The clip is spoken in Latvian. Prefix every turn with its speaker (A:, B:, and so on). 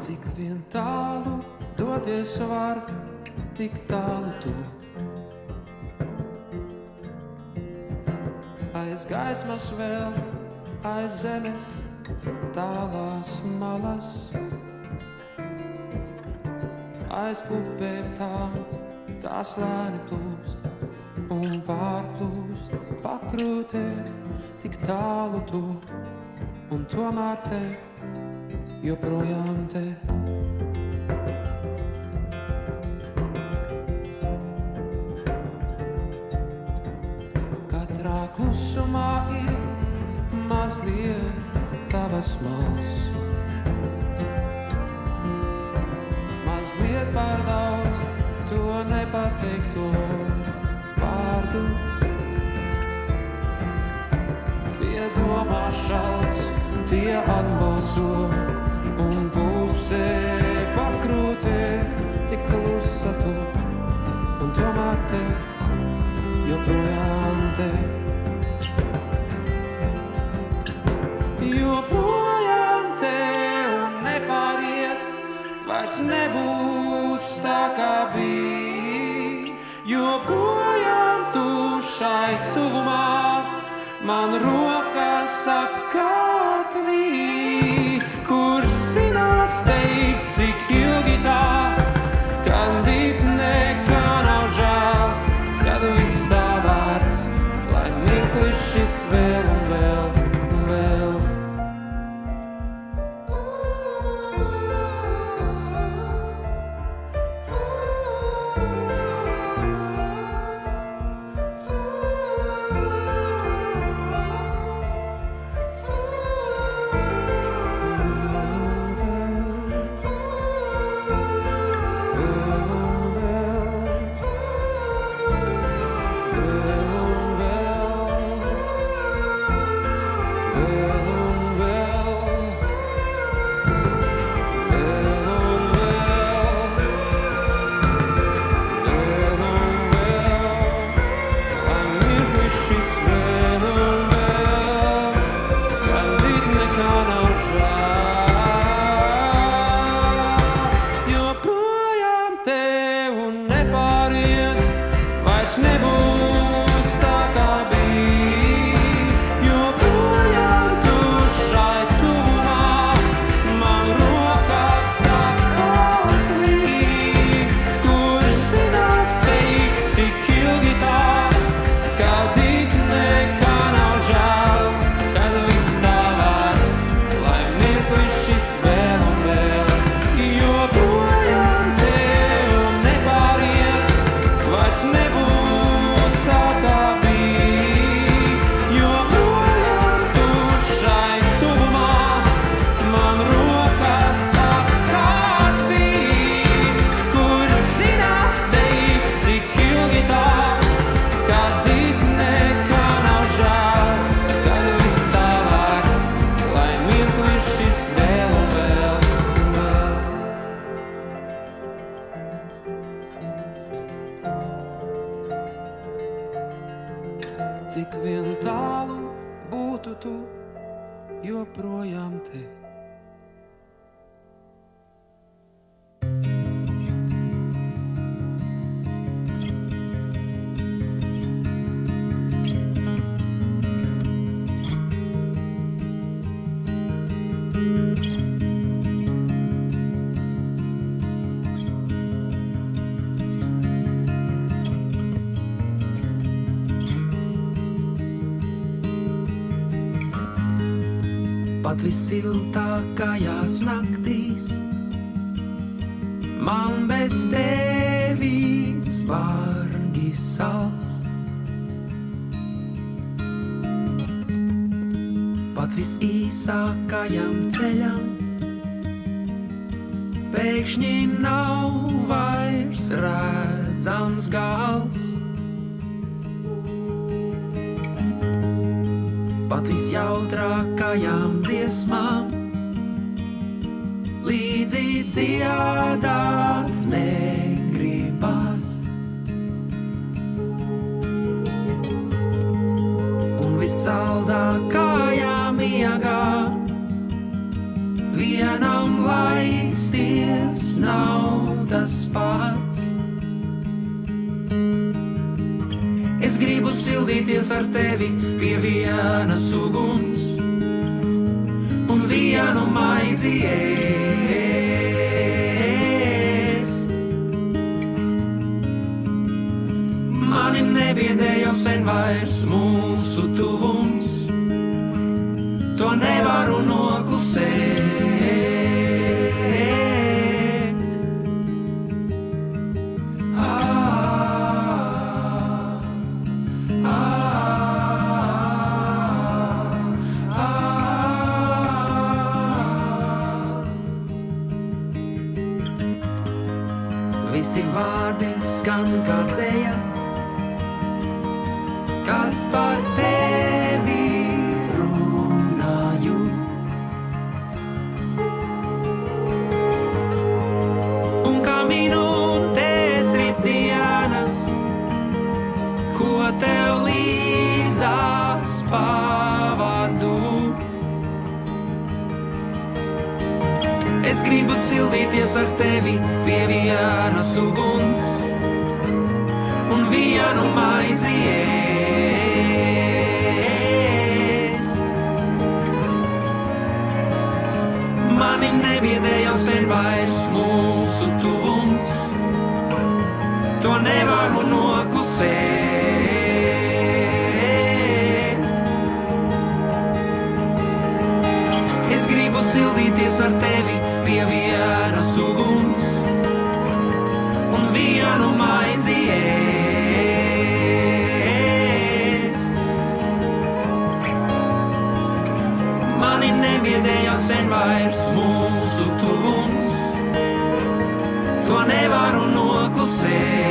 A: Cik vien tālu doties var, tik tālu tu. Aiz gaismas vēl, aiz zemes, tālās malas. Aiz upēm tām, tās lēni plūst un pārplūst pakrūtē, tik tālu tu, un tomēr te, joprojām te. Katrā klusumā ir mazliet tavas mals. Mazliet par daudz to nepateikto vārdu. Tie domā šalts, tie atbalso un pusē pakrūtē, tik klusa tu, un tomēr te, joprojām te. Joprojām te un nepāriet, vairs nebūs tā kā bija. Joprojām tu šai tuvumā, man rokas apkārt vij, kur zinās teikt, cik ilgi tā, kad it nekā nav žēl, kad viss tā vērts, lai mirklis šis vēl un vēl un vēl. Cik vien tālu būtu tu, joprojām te. Pat vissiltākajās naktīs man bez tevis bargi salst. Pat visīsākajam ceļam pēkšņi nav vairs redzams gals. Pat visjautrākajām dziesmām līdzi dziedāt negribas. saldākajā miegā. Vienam laisties nav tas pats. Es gribu sildīties ar tevi pie vienas uguns un vienu maizi ēst. Mani nebiedē jau sen vairs mūsu tuvums, to nevaru noklusēt. Visi vārdi skan kā dzeja, kad par tevi runāju. Un kā minūtes rit dienas, ko tev līdzās pavadu. Es gribu sildīties ar tevi pie vienas uguns un vienu maizi ēst. Mani nebiedē jau sen vairs mūsu tuvums, to nevaru noklusēt. Es gribu sildīties ar tevi pie vienas uguns un vienu maizi ēst. Mani nebiedē jau sen vairs mūsu tuvums, to nevaru noklusēt.